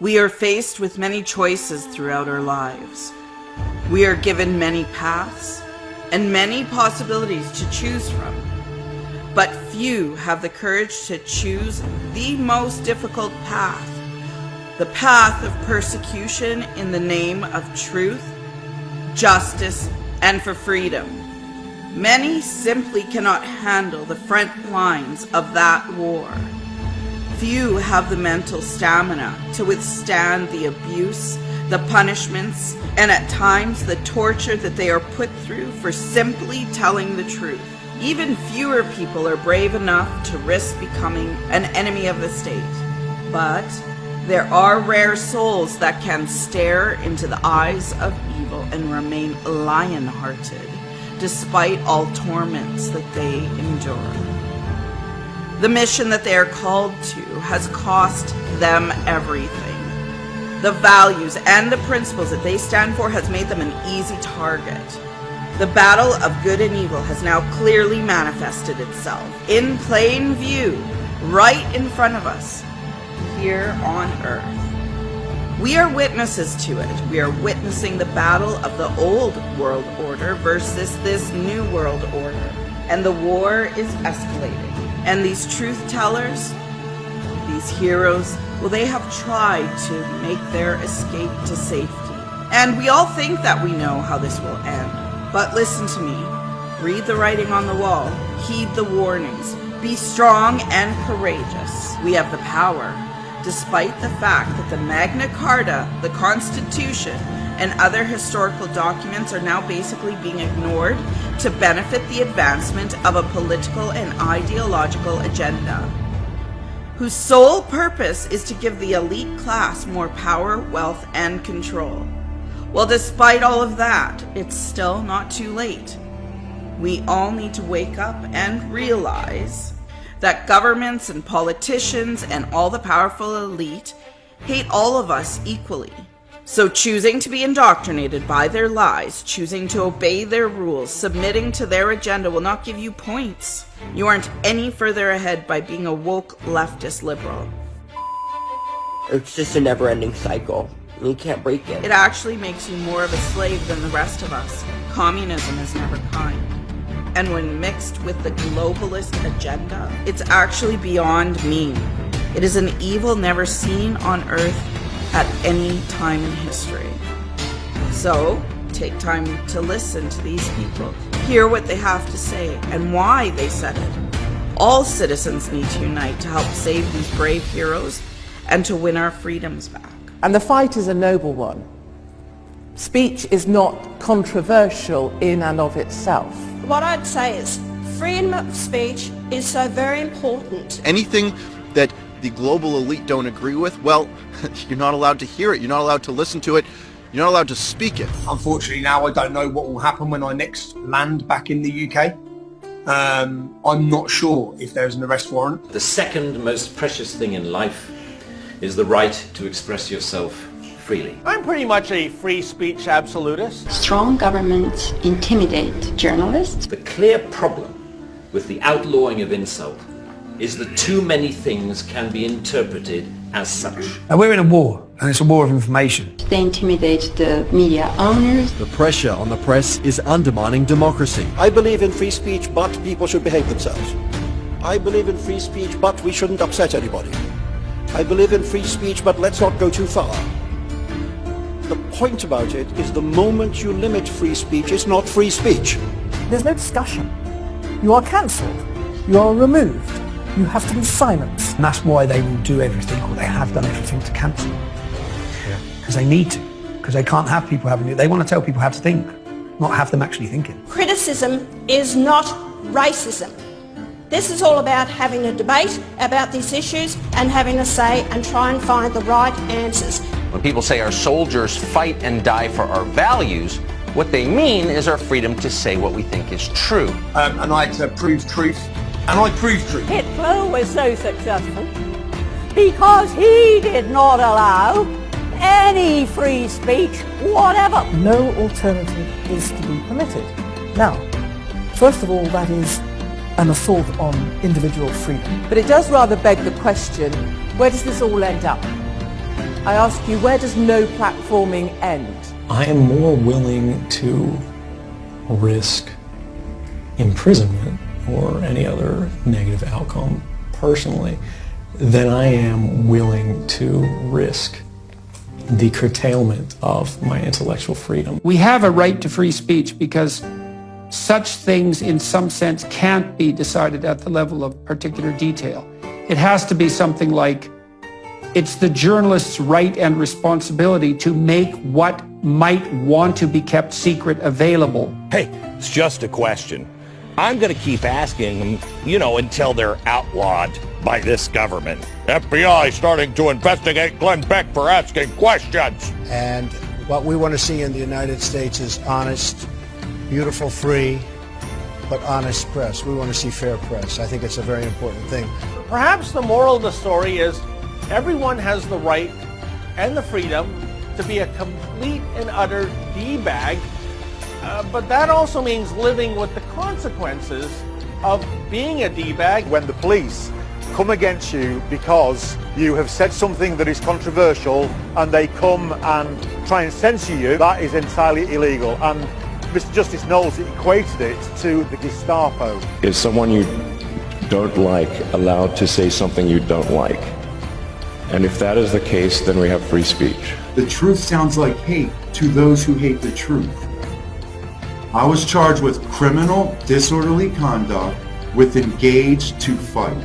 We are faced with many choices throughout our lives. We are given many paths and many possibilities to choose from. But few have the courage to choose the most difficult path, the path of persecution in the name of truth, justice, and for freedom. Many simply cannot handle the front lines of that war. Few have the mental stamina to withstand the abuse, the punishments, and at times the torture that they are put through for simply telling the truth. Even fewer people are brave enough to risk becoming an enemy of the state. But there are rare souls that can stare into the eyes of evil and remain lion-hearted, despite all torments that they endure. The mission that they are called to has cost them everything. The values and the principles that they stand for has made them an easy target. The battle of good and evil has now clearly manifested itself in plain view, right in front of us, here on Earth. We are witnesses to it. We are witnessing the battle of the old world order versus this new world order. And the war is escalating. And these truth tellers, these heroes, well, they have tried to make their escape to safety. And we all think that we know how this will end. But listen to me. Read the writing on the wall. Heed the warnings. Be strong and courageous. We have the power, despite the fact that the Magna Carta, the Constitution, and other historical documents are now basically being ignored to benefit the advancement of a political and ideological agenda, whose sole purpose is to give the elite class more power, wealth, and control. Well, despite all of that, it's still not too late. We all need to wake up and realize that governments and politicians and all the powerful elite hate all of us equally. So choosing to be indoctrinated by their lies, choosing to obey their rules, submitting to their agenda will not give you points. You aren't any further ahead by being a woke leftist liberal. It's just a never-ending cycle. You can't break it. It actually makes you more of a slave than the rest of us. Communism is never kind. And when mixed with the globalist agenda, it's actually beyond mean. It is an evil never seen on Earth at any time in history. So, take time to listen to these people, hear what they have to say, and why they said it. All citizens need to unite to help save these brave heroes and to win our freedoms back. And the fight is a noble one. Speech is not controversial in and of itself. What I'd say is freedom of speech is so very important. Anything that the global elite don't agree with, well, you're not allowed to hear it, you're not allowed to listen to it, you're not allowed to speak it. Unfortunately now I don't know what will happen when I next land back in the UK. I'm not sure if there's an arrest warrant. The second most precious thing in life is the right to express yourself freely. I'm pretty much a free speech absolutist. Strong governments intimidate journalists. The clear problem with the outlawing of insult is that too many things can be interpreted as such. Now we're in a war, and it's a war of information. They intimidate the media owners. The pressure on the press is undermining democracy. I believe in free speech, but people should behave themselves. I believe in free speech, but we shouldn't upset anybody. I believe in free speech, but let's not go too far. The point about it is the moment you limit free speech, it's not free speech. There's no discussion. You are cancelled. You are removed. You have to be silenced. And that's why they will do everything, or they have done everything to cancel. Because they need to. Because they can't have people having it. They want to tell people how to think, not have them actually thinking. Criticism is not racism. This is all about having a debate about these issues and having a say and try and find the right answers. When people say our soldiers fight and die for our values, what they mean is our freedom to say what we think is true. And I had to prove truth, and I proved truth. Hitler was so successful because he did not allow any free speech whatever. No alternative is to be permitted. Now, first of all, that is an assault on individual freedom. But it does rather beg the question, where does this all end up? I ask you, where does no platforming end? I am more willing to risk imprisonment or any other negative outcome personally than I am willing to risk the curtailment of my intellectual freedom. We have a right to free speech because such things in some sense can't be decided at the level of particular detail. It has to be something like, it's the journalist's right and responsibility to make what might want to be kept secret available. Hey, it's just a question. I'm going to keep asking them, until they're outlawed by this government. FBI starting to investigate Glenn Beck for asking questions. And what we want to see in the United States is honest, beautiful, free, but honest press. We want to see fair press. I think it's a very important thing. Perhaps the moral of the story is everyone has the right and the freedom to be a complete and utter D-bag, but that also means living with the consequences of being a D-bag. When the police come against you because you have said something that is controversial and they come and try and censor you, that is entirely illegal. And Mr. Justice Knowles equated it to the Gestapo. Is someone you don't like allowed to say something you don't like? And if that is the case, then we have free speech. The truth sounds like hate to those who hate the truth. I was charged with criminal disorderly conduct with engaged to fight.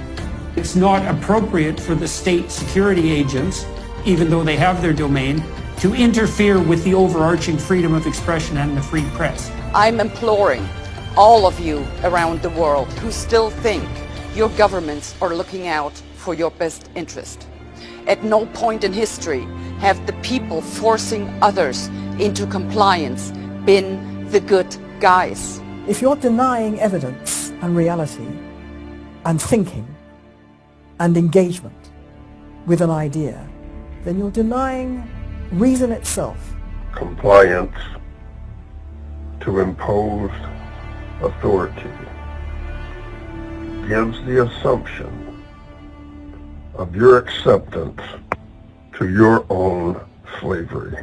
It's not appropriate for the state security agents, even though they have their domain, to interfere with the overarching freedom of expression and the free press. I'm imploring all of you around the world who still think your governments are looking out for your best interest. At no point in history have the people forcing others into compliance been the good guys. If you're denying evidence and reality and thinking and engagement with an idea, then you're denying reason itself. Compliance to imposed authority gives the assumption of your acceptance to your own slavery.